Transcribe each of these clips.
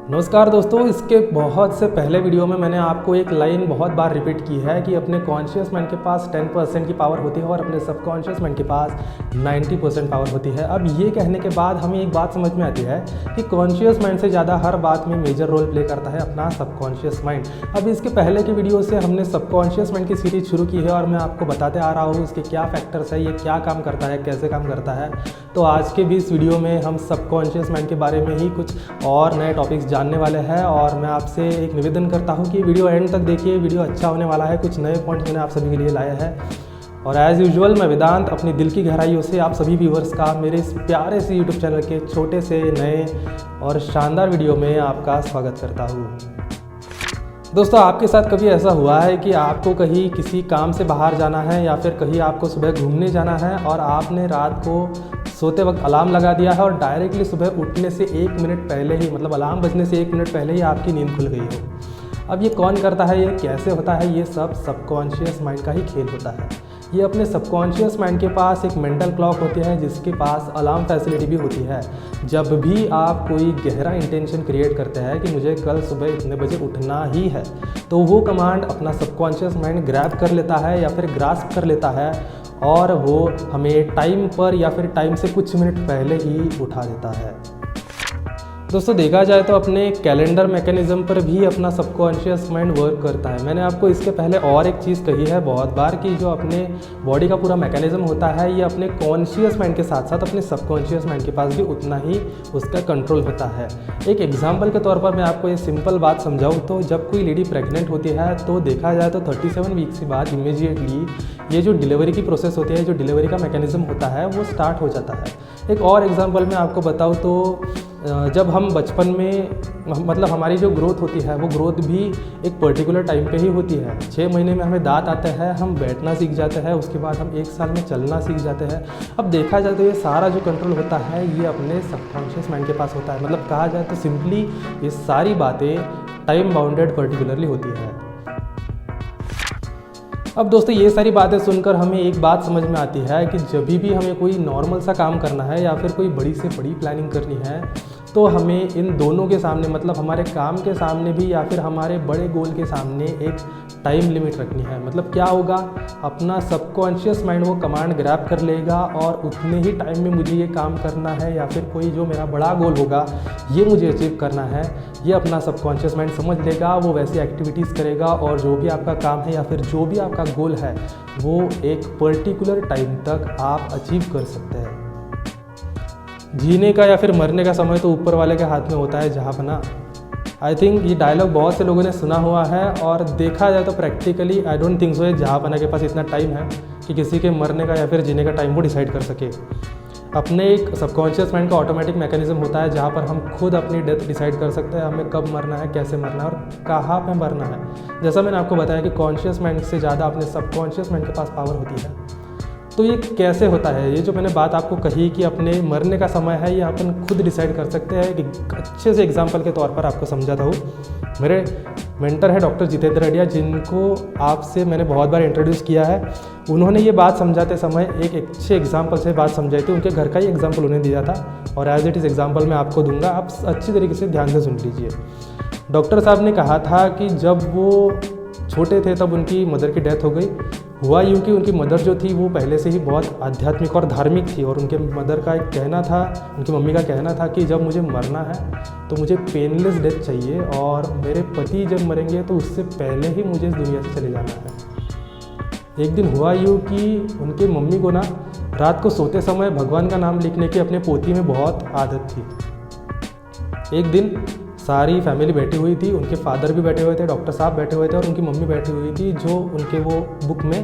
नमस्कार दोस्तों, इसके बहुत से पहले वीडियो में मैंने आपको एक लाइन बहुत बार रिपीट की है कि अपने कॉन्शियस माइंड के पास 10% की पावर होती है और अपने सबकॉन्शियस माइंड के पास 90% पावर होती है। अब ये कहने के बाद हमें एक बात समझ में आती है कि कॉन्शियस माइंड से ज़्यादा हर बात में मेजर रोल प्ले करता है अपना सबकॉन्शियस माइंड। अब इसके पहले की वीडियो से हमने सबकॉन्शियस माइंड की सीरीज शुरू की है और मैं आपको बताते आ रहा हूँ इसके क्या फैक्टर्स है, ये क्या काम करता है, कैसे काम करता है। तो आज के भी इस वीडियो में हम सबकॉन्शियस माइंड के बारे में ही कुछ और नए टॉपिक्स जानने वाले हैं और मैं आपसे एक निवेदन करता हूं कि वीडियो एंड तक देखिए, वीडियो अच्छा होने वाला है। कुछ नए पॉइंट्स मैंने आप सभी के लिए लाए हैं और एज़ यूजुअल मैं वेदांत अपनी दिल की गहराइयों से आप सभी व्यूवर्स का मेरे इस प्यारे से यूट्यूब चैनल के छोटे से नए और शानदार वीडियो में आपका स्वागत करता हूँ। दोस्तों, आपके साथ कभी ऐसा हुआ है कि आपको कहीं किसी काम से बाहर जाना है या फिर कहीं आपको सुबह घूमने जाना है और आपने रात को सोते वक्त अलार्म लगा दिया है और डायरेक्टली सुबह उठने से 1 मिनट पहले ही, मतलब अलार्म बजने से 1 मिनट पहले ही आपकी नींद खुल गई हो। अब ये कौन करता है, ये कैसे होता है? ये सब सबकॉन्शियस माइंड का ही खेल होता है। ये अपने सबकॉन्शियस माइंड के पास एक मेंटल क्लॉक होती है जिसके पास अलार्म फैसिलिटी भी होती है। जब भी आप कोई गहरा इंटेंशन क्रिएट करते हैं कि मुझे कल सुबह इतने बजे उठना ही है, तो वो कमांड अपना सबकॉन्शियस माइंड ग्रैब कर लेता है या फिर ग्रास्प कर लेता है और वो हमें टाइम पर या फिर टाइम से कुछ मिनट पहले ही उठा देता है। दोस्तों, देखा जाए तो अपने कैलेंडर मैकेनिज़्म पर भी अपना सबकॉन्शियस माइंड वर्क करता है। मैंने आपको इसके पहले और एक चीज़ कही है बहुत बार कि जो अपने बॉडी का पूरा मैकेनिज़्म होता है ये अपने कॉन्शियस माइंड के साथ साथ अपने सबकॉन्शियस माइंड के पास भी उतना ही उसका कंट्रोल होता है। एक एग्जाम्पल के तौर पर मैं आपको ये सिंपल बात समझाऊँ तो जब कोई लेडी प्रेग्नेंट होती है तो देखा जाए तो 37 वीक्स के बाद इमीडिएटली ये जो डिलीवरी की प्रोसेस होती है, जो डिलीवरी का मैकेनिज़्म होता है वो स्टार्ट हो जाता है। एक और एग्जांपल मैं आपको बताऊँ तो जब हम बचपन में, मतलब हमारी जो ग्रोथ होती है वो ग्रोथ भी एक पर्टिकुलर टाइम पे ही होती है। 6 महीने में हमें दांत आते हैं, हम बैठना सीख जाते हैं, उसके बाद हम 1 साल में चलना सीख जाते हैं। अब देखा जाए तो ये सारा जो कंट्रोल होता है ये अपने सबकॉन्शियस माइंड के पास होता है। मतलब कहा जाए तो सिंपली ये सारी बातें टाइम बाउंडेड पर्टिकुलरली होती है। अब दोस्तों, ये सारी बातें सुनकर हमें एक बात समझ में आती है कि जब भी हमें कोई नॉर्मल सा काम करना है या फिर कोई बड़ी से बड़ी प्लानिंग करनी है तो हमें इन दोनों के सामने, मतलब हमारे काम के सामने भी या फिर हमारे बड़े गोल के सामने एक टाइम लिमिट रखनी है। मतलब क्या होगा, अपना सबकॉन्शियस माइंड वो कमांड ग्रैब कर लेगा और उतने ही टाइम में मुझे ये काम करना है या फिर कोई जो मेरा बड़ा गोल होगा ये मुझे अचीव करना है, ये अपना सबकॉन्शियस माइंड समझ लेगा। वो वैसी एक्टिविटीज़ करेगा और जो भी आपका काम है या फिर जो भी आपका गोल है वो एक पर्टिकुलर टाइम तक आप अचीव कर सकते हैं। जीने का या फिर मरने का समय तो ऊपर वाले के हाथ में होता है जहाँपना। आई थिंक ये डायलॉग बहुत से लोगों ने सुना हुआ है और देखा जाए तो practically I don't think so है जहाँपना के पास इतना टाइम है कि किसी के मरने का या फिर जीने का टाइम वो डिसाइड कर सके। अपने एक सबकॉन्शियस माइंड का ऑटोमेटिक मैकेनिज्म होता है जहाँ पर हम खुद अपनी डेथ डिसाइड कर सकते हैं, हमें कब मरना है, कैसे मरना है और कहाँ पे मरना है। जैसा मैंने आपको बताया कि कॉन्शियस माइंड से ज़्यादा अपने सबकॉन्शियस माइंड के पास पावर होती है। तो ये कैसे होता है? ये जो मैंने बात आपको कही कि अपने मरने का समय है ये अपन खुद डिसाइड कर सकते हैं। एक अच्छे से एग्जांपल के तौर पर आपको समझाता हूँ। मेरे मेंटर है डॉक्टर जितेंद्र रेड्डी, जिनको आपसे मैंने बहुत बार इंट्रोड्यूस किया है। उन्होंने ये बात समझाते समय एक अच्छे एग्जाम्पल से बात समझाई थी। उनके घर का ही एग्जाम्पल उन्हें दिया था और एज इट इज़ एग्जाम्पल मैं आपको दूंगा, आप अच्छी तरीके से ध्यान से सुन लीजिए। डॉक्टर साहब ने कहा था कि जब वो छोटे थे तब उनकी मदर की डेथ हो गई। हुआ यूँ कि उनकी मदर जो थी वो पहले से ही बहुत आध्यात्मिक और धार्मिक थी और उनके मदर का एक कहना था, उनकी मम्मी का कहना था कि जब मुझे मरना है तो मुझे पेनलेस डेथ चाहिए और मेरे पति जब मरेंगे तो उससे पहले ही मुझे इस दुनिया से चले जाना है। एक दिन हुआ यूँ कि उनके मम्मी को ना रात को सोते समय भगवान का नाम लिखने की अपने पोती में बहुत आदत थी। एक दिन सारी फैमिली बैठी हुई थी, उनके फादर भी बैठे हुए थे, डॉक्टर साहब बैठे हुए थे और उनकी मम्मी बैठी हुई थी जो उनके वो बुक में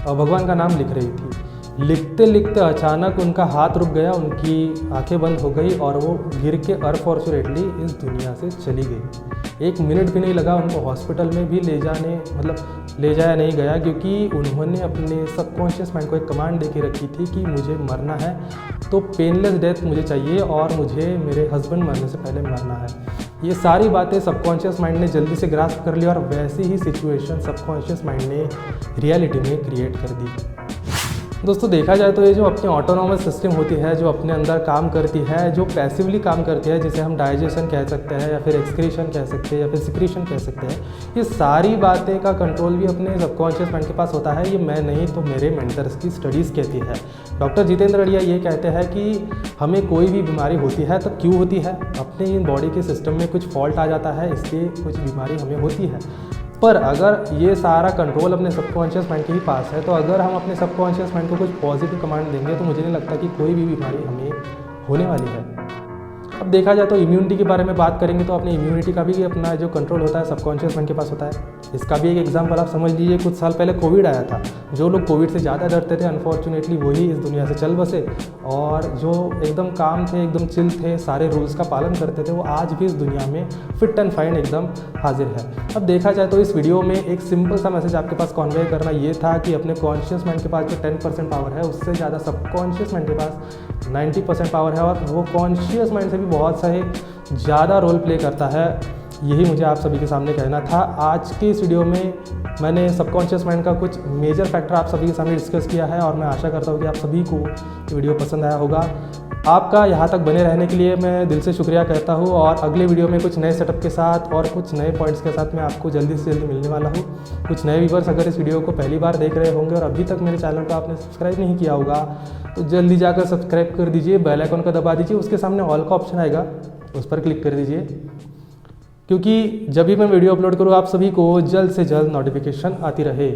भगवान का नाम लिख रही थी। लिखते लिखते अचानक उनका हाथ रुक गया, उनकी आंखें बंद हो गई और वो गिर के अनफॉर्चुनेटली इस दुनिया से चली गई। 1 मिनट भी नहीं लगा उनको हॉस्पिटल में भी ले जाया नहीं गया क्योंकि उन्होंने अपने सबकॉन्शियस माइंड को एक कमांड दे के रखी थी कि मुझे मरना है तो पेनलेस डेथ मुझे चाहिए और मुझे मेरे हस्बैंड मरने से पहले मरना है। ये सारी बातें सबकॉन्शियस माइंड ने जल्दी से ग्रास्प कर ली और वैसी ही सिचुएशन सबकॉन्शियस माइंड ने रियलिटी में क्रिएट कर दी। दोस्तों देखा जाए तो ये जो अपनी ऑटोनॉमस सिस्टम होती है, जो अपने अंदर काम करती है, जो पैसिवली काम करती है, जिसे हम डाइजेशन कह सकते हैं या फिर एक्सक्रीशन कह सकते हैं या फिर सिक्रीशन कह सकते हैं, ये सारी बातें का कंट्रोल भी अपने सबकॉन्शियस माइंड के पास होता है। ये मैं नहीं तो मेरे मेंटर्स की स्टडीज़ कहती है। डॉक्टर जितेंद्र अड़िया ये कहते हैं कि हमें कोई भी बीमारी होती है तो क्यों होती है, अपने बॉडी के सिस्टम में कुछ फॉल्ट आ जाता है, इसलिए कुछ बीमारी हमें होती है। पर अगर ये सारा कंट्रोल अपने सबकॉन्शियस माइंड के ही पास है, तो अगर हम अपने सबकॉन्शियस माइंड को कुछ पॉजिटिव कमांड देंगे तो मुझे नहीं लगता कि कोई भी बीमारी हमें होने वाली है। अब देखा जाए तो इम्यूनिटी के बारे में बात करेंगे तो अपनी इम्यूनिटी का भी अपना जो कंट्रोल होता है सबकॉन्शियस माइंड के पास होता है। इसका भी एक एग्जांपल आप समझ लीजिए, कुछ साल पहले कोविड आया था। जो लोग कोविड से ज़्यादा डरते थे अनफॉर्चुनेटली वही इस दुनिया से चल बसे, और जो एकदम काम थे, एकदम चिल थे, सारे रूल्स का पालन करते थे, वो आज भी इस दुनिया में फिट एंड फाइन एकदम हाजिर है। अब देखा जाए तो इस वीडियो में एक सिंपल सा मैसेज आपके पास कॉन्वे करना ये था कि अपने कॉन्शियस माइंड के पास जो 10% पावर है, उससे ज़्यादा सबकॉन्शियस माइंड के पास 90% पावर है, और वो कॉन्शियस माइंड से भी बहुत सारे ज़्यादा रोल प्ले करता है। यही मुझे आप सभी के सामने कहना था। आज के इस वीडियो में मैंने सबकॉन्शियस माइंड का कुछ मेजर फैक्टर आप सभी के सामने डिस्कस किया है, और मैं आशा करता हूँ कि आप सभी को ये वीडियो पसंद आया होगा। आपका यहाँ तक बने रहने के लिए मैं दिल से शुक्रिया करता हूँ, और अगले वीडियो में कुछ नए सेटअप के साथ और कुछ नए पॉइंट्स के साथ मैं आपको जल्दी से जल्दी मिलने वाला हूँ। कुछ नए व्यूअर्स अगर इस वीडियो को पहली बार देख रहे होंगे और अभी तक मेरे चैनल को आपने सब्सक्राइब नहीं किया होगा, तो जल्दी जाकर सब्सक्राइब कर दीजिए, बेल आइकन को दबा दीजिए, उसके सामने ऑल का ऑप्शन आएगा, उस पर क्लिक कर दीजिए, क्योंकि जब भी मैं वीडियो अपलोड करूँ आप सभी को जल्द से जल्द नोटिफिकेशन आती रहे।